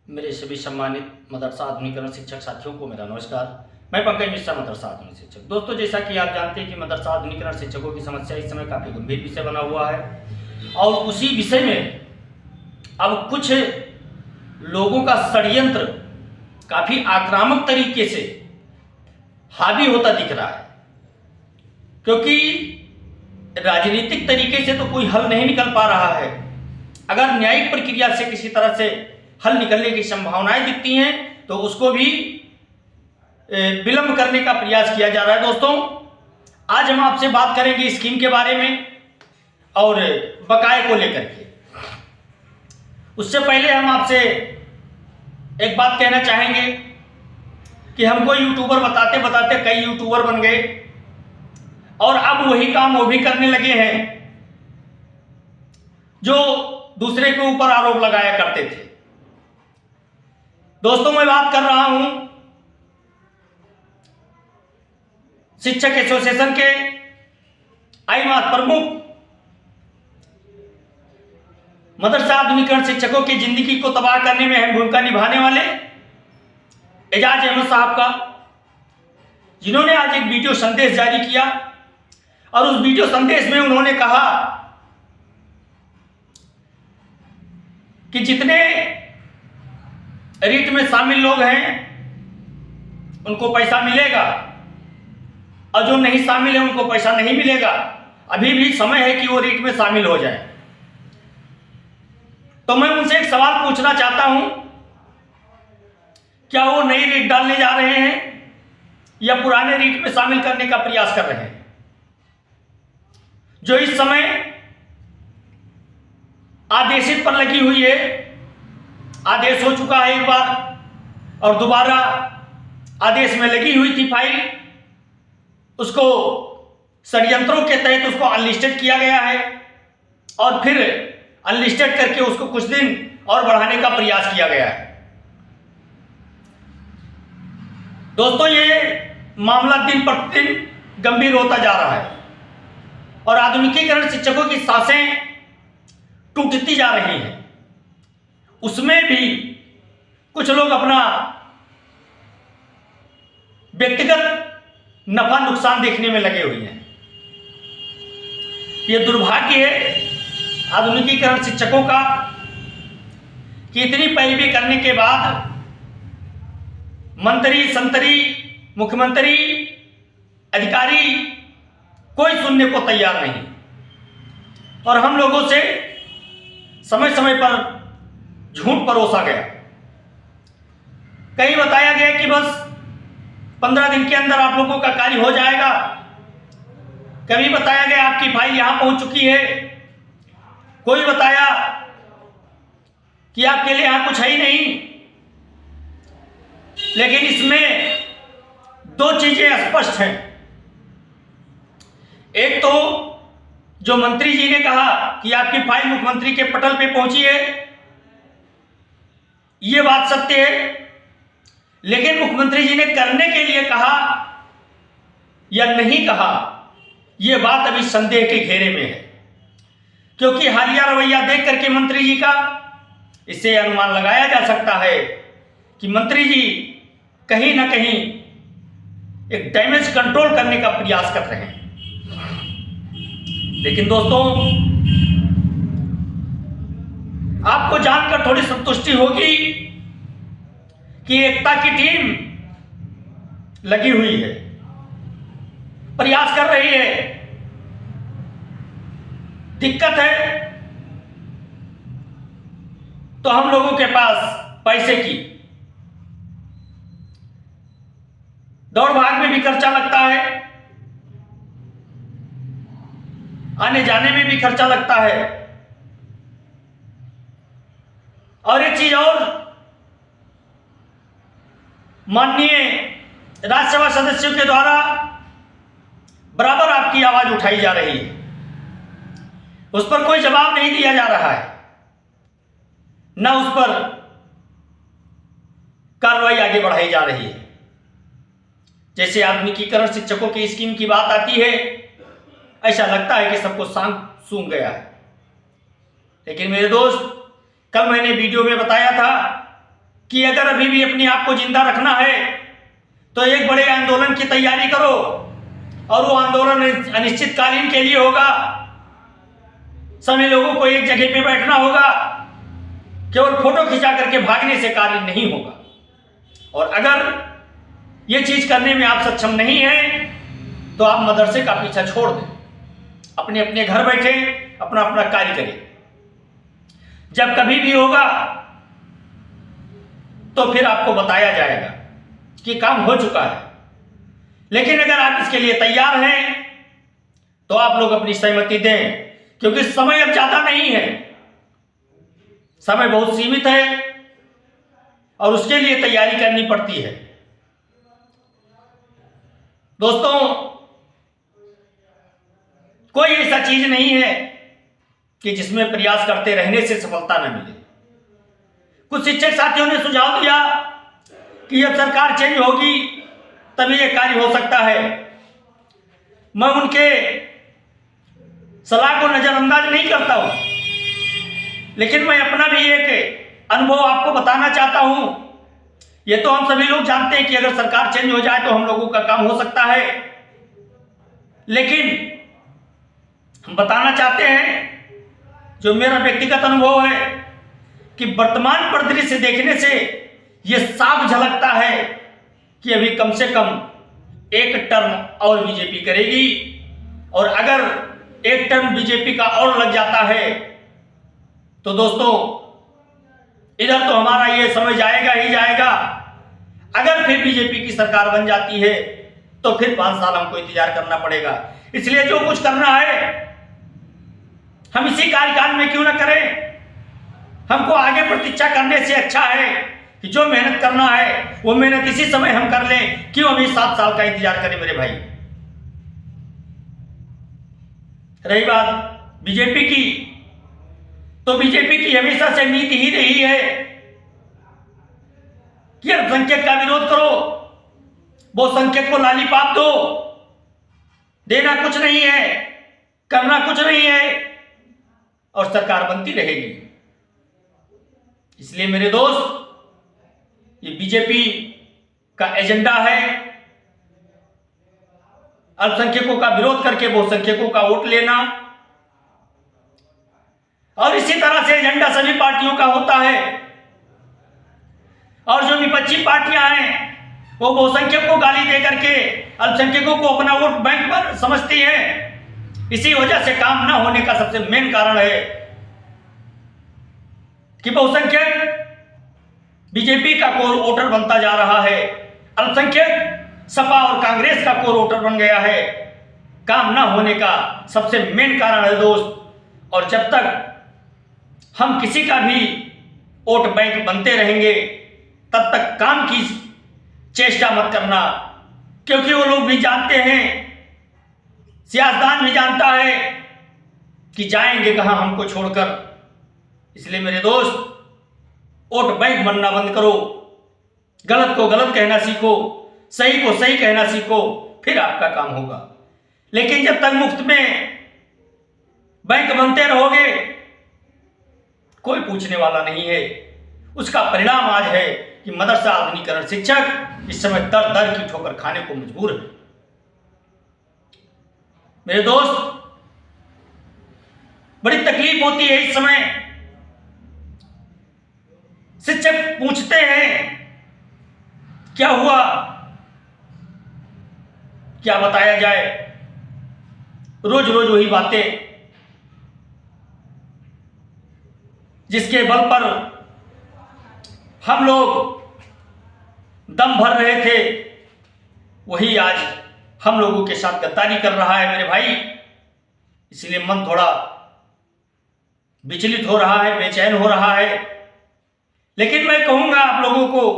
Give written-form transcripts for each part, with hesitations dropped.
मेरे सभी सम्मानित मदरसा आधुनिकीकरण शिक्षक साथियों को मेरा नमस्कार। मैं पंकज मिश्रा, मदरसा आधुनिक शिक्षक। दोस्तों, जैसा कि आप जानते हैं कि मदरसा आधुनिकीकरण शिक्षकों की समस्या इस समय काफ़ी गंभीर विषय बना हुआ है और उसी विषय में अब कुछ लोगों का षड्यंत्र काफ़ी आक्रामक तरीके से हावी होता दिख रहा है, क्योंकि राजनीतिक तरीके से तो कोई हल नहीं निकल पा रहा है। अगर न्यायिक प्रक्रिया से किसी तरह से हल निकलने की संभावनाएं दिखती हैं तो उसको भी विलंब करने का प्रयास किया जा रहा है। दोस्तों, आज हम आपसे बात करेंगे स्कीम के बारे में और बकाये को लेकर के। उससे पहले हम आपसे एक बात कहना चाहेंगे कि हमको यूट्यूबर बताते बताते कई यूट्यूबर बन गए और अब वही काम वो भी करने लगे हैं जो दूसरे के ऊपर आरोप लगाया करते थे। दोस्तों, मैं बात कर रहा हूं शिक्षक एसोसिएशन के आईमास प्रमुख, मदरसा आधुनिकीकरण शिक्षकों की जिंदगी को तबाह करने में अहम भूमिका निभाने वाले एजाज अहमद साहब का, जिन्होंने आज एक वीडियो संदेश जारी किया और उस वीडियो संदेश में उन्होंने कहा कि जितने रीट में शामिल लोग हैं उनको पैसा मिलेगा और जो नहीं शामिल है उनको पैसा नहीं मिलेगा। अभी भी समय है कि वो रीट में शामिल हो जाए। तो मैं उनसे एक सवाल पूछना चाहता हूं, क्या वो नई रीट डालने जा रहे हैं या पुराने रीट में शामिल करने का प्रयास कर रहे हैं? जो इस समय आदेशित पर लगी हुई है, आदेश हो चुका है एक बार और दोबारा आदेश में लगी हुई थी फाइल, उसको षड्यंत्रों के तहत उसको अनलिस्टेड किया गया है और फिर अनलिस्टेड करके उसको कुछ दिन और बढ़ाने का प्रयास किया गया है। दोस्तों, ये मामला दिन प्रतिदिन गंभीर होता जा रहा है और आधुनिकीकरण शिक्षकों की सांसें टूटती जा रही हैं। उसमें भी कुछ लोग अपना व्यक्तिगत नफा नुकसान देखने में लगे हुए हैं। यह दुर्भाग्य है आधुनिकीकरण शिक्षकों का कि इतनी पैरवी करने के बाद मंत्री, संतरी, मुख्यमंत्री, अधिकारी कोई सुनने को तैयार नहीं और हम लोगों से समय समय पर झूठ परोसा गया। कहीं बताया गया कि बस 15 दिन के अंदर आप लोगों का कार्य हो जाएगा, कभी बताया गया आपकी फाइल यहां पहुंच चुकी है, कोई बताया कि आपके लिए यहां कुछ है ही नहीं। लेकिन इसमें दो चीजें स्पष्ट हैं। एक तो जो मंत्री जी ने कहा कि आपकी फाइल मुख्यमंत्री के पटल पे पहुंची है, यह बात सत्य है, लेकिन मुख्यमंत्री जी ने करने के लिए कहा या नहीं कहा, यह बात अभी संदेह के घेरे में है। क्योंकि हालिया रवैया देख करके मंत्री जी का इससे अनुमान लगाया जा सकता है कि मंत्री जी कहीं ना कहीं एक डैमेज कंट्रोल करने का प्रयास कर रहे हैं। लेकिन दोस्तों, आपको जानकर थोड़ी संतुष्टि होगी कि एकता की टीम लगी हुई है, प्रयास कर रही है। दिक्कत है तो हम लोगों के पास पैसे की दौड़ भाग में भी खर्चा लगता है, आने जाने में भी खर्चा लगता है। और एक चीज और, माननीय राज्यसभा सदस्यों के द्वारा बराबर आपकी आवाज उठाई जा रही है, उस पर कोई जवाब नहीं दिया जा रहा है, न उस पर कार्रवाई आगे बढ़ाई जा रही है। जैसे आधुनिकीकरण शिक्षकों की स्कीम की बात आती है, ऐसा लगता है कि सबको शांत सूंघ गया है। लेकिन मेरे दोस्त, कल मैंने वीडियो में बताया था कि अगर अभी भी अपने आप को जिंदा रखना है तो एक बड़े आंदोलन की तैयारी करो, और वो आंदोलन अनिश्चितकालीन के लिए होगा। सभी लोगों को एक जगह पे बैठना होगा, केवल फोटो खिंचा करके भागने से कार्य नहीं होगा। और अगर ये चीज करने में आप सक्षम नहीं हैं तो आप मदरसे का पीछा छोड़ दें, अपने अपने घर बैठे अपना अपना कार्य करें। जब कभी भी होगा तो फिर आपको बताया जाएगा कि काम हो चुका है। लेकिन अगर आप इसके लिए तैयार हैं तो आप लोग अपनी सहमति दें, क्योंकि समय अब ज्यादा नहीं है, समय बहुत सीमित है और उसके लिए तैयारी करनी पड़ती है। दोस्तों, कोई ऐसा चीज नहीं है कि जिसमें प्रयास करते रहने से सफलता न मिले। कुछ शिक्षक साथियों ने सुझाव दिया कि जब सरकार चेंज होगी तभी यह कार्य हो सकता है। मैं उनके सलाह को नजरअंदाज नहीं करता हूं, लेकिन मैं अपना भी एक अनुभव आपको बताना चाहता हूं। ये तो हम सभी लोग जानते हैं कि अगर सरकार चेंज हो जाए तो हम लोगों का काम हो सकता है, लेकिन हम बताना चाहते हैं जो मेरा व्यक्तिगत अनुभव है कि वर्तमान परिदृश्य देखने से यह साफ झलकता है कि अभी कम से कम एक टर्म और बीजेपी करेगी, और अगर एक टर्म बीजेपी का और लग जाता है तो दोस्तों इधर तो हमारा ये समय जाएगा ही जाएगा। अगर फिर बीजेपी की सरकार बन जाती है तो फिर 5 साल हमको इंतजार करना पड़ेगा। इसलिए जो कुछ करना है हम इसी कार्यकाल में क्यों ना करें। हमको आगे प्रतीक्षा करने से अच्छा है कि जो मेहनत करना है वो मेहनत इसी समय हम कर लें, क्यों अभी 7 साल का इंतजार करें मेरे भाई। रही बात बीजेपी की, तो बीजेपी की हमेशा से नीति ही रही है कि अल्पसंख्यक का विरोध करो, बहुसंख्यक को लालीपाप दो। देना कुछ नहीं है, करना कुछ नहीं है, और सरकार बनती रहेगी। इसलिए मेरे दोस्त, ये बीजेपी का एजेंडा है अल्पसंख्यकों का विरोध करके बहुसंख्यकों का वोट लेना, और इसी तरह से एजेंडा सभी पार्टियों का होता है। और जो विपक्षी पार्टियां हैं वो बहुसंख्यक को गाली दे करके अल्पसंख्यकों को अपना वोट बैंक पर समझती है। इसी वजह से काम ना होने का सबसे मेन कारण है कि बहुसंख्यक बीजेपी का कोर वोटर बनता जा रहा है, अल्पसंख्यक सपा और कांग्रेस का कोर वोटर बन गया है। काम ना होने का सबसे मेन कारण है दोस्त। और जब तक हम किसी का भी वोट बैंक बनते रहेंगे तब तक काम की चेष्टा मत करना, क्योंकि वो लोग भी जानते हैं, सियासतदान भी जानता है कि जाएंगे कहां हमको छोड़कर। इसलिए मेरे दोस्त, वोट बैंक बनना बंद करो, गलत को गलत कहना सीखो, सही को सही कहना सीखो, फिर आपका काम होगा। लेकिन जब तक मुफ्त में बैंक बनते रहोगे कोई पूछने वाला नहीं है। उसका परिणाम आज है कि मदरसा आधुनिकीकरण शिक्षक इस समय दर दर की ठोकर खाने को मजबूर है। मेरे दोस्त, बड़ी तकलीफ होती है इस समय। शिक्षक पूछते हैं क्या हुआ, क्या बताया जाए, रोज रोज वही बातें जिसके बल पर हम लोग दम भर रहे थे, वही आज हम लोगों के साथ गद्दारी कर रहा है मेरे भाई। इसलिए मन थोड़ा विचलित हो रहा है, बेचैन हो रहा है। लेकिन मैं कहूंगा आप लोगों को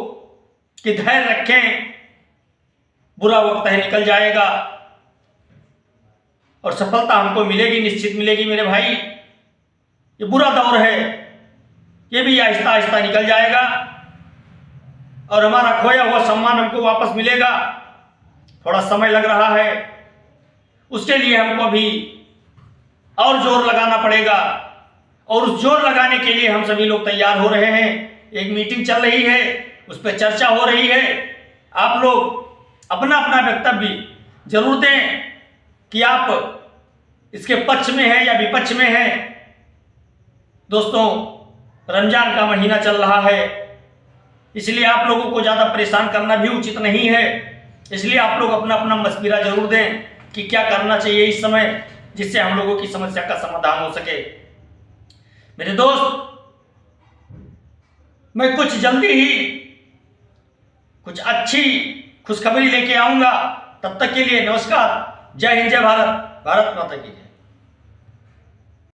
कि धैर्य रखें, बुरा वक्त है निकल जाएगा और सफलता हमको मिलेगी, निश्चित मिलेगी मेरे भाई। ये बुरा दौर है, ये भी आहिस्ता आहिस्ता निकल जाएगा और हमारा खोया हुआ सम्मान हमको वापस मिलेगा। थोड़ा समय लग रहा है, उसके लिए हमको अभी और जोर लगाना पड़ेगा, और उस जोर लगाने के लिए हम सभी लोग तैयार हो रहे हैं। एक मीटिंग चल रही है, उस पर चर्चा हो रही है। आप लोग अपना अपना वक्तव्य जरूर दें कि आप इसके पक्ष में है या विपक्ष में है। दोस्तों, रमजान का महीना चल रहा है, इसलिए आप लोगों को ज़्यादा परेशान करना भी उचित नहीं है। इसलिए आप लोग अपना अपना मशवरा जरूर दें कि क्या करना चाहिए इस समय, जिससे हम लोगों की समस्या का समाधान हो सके। मेरे दोस्त, मैं कुछ जल्दी ही कुछ अच्छी खुशखबरी लेके आऊंगा। तब तक के लिए नमस्कार। जय हिंद, जय भारत, भारत माता की जय।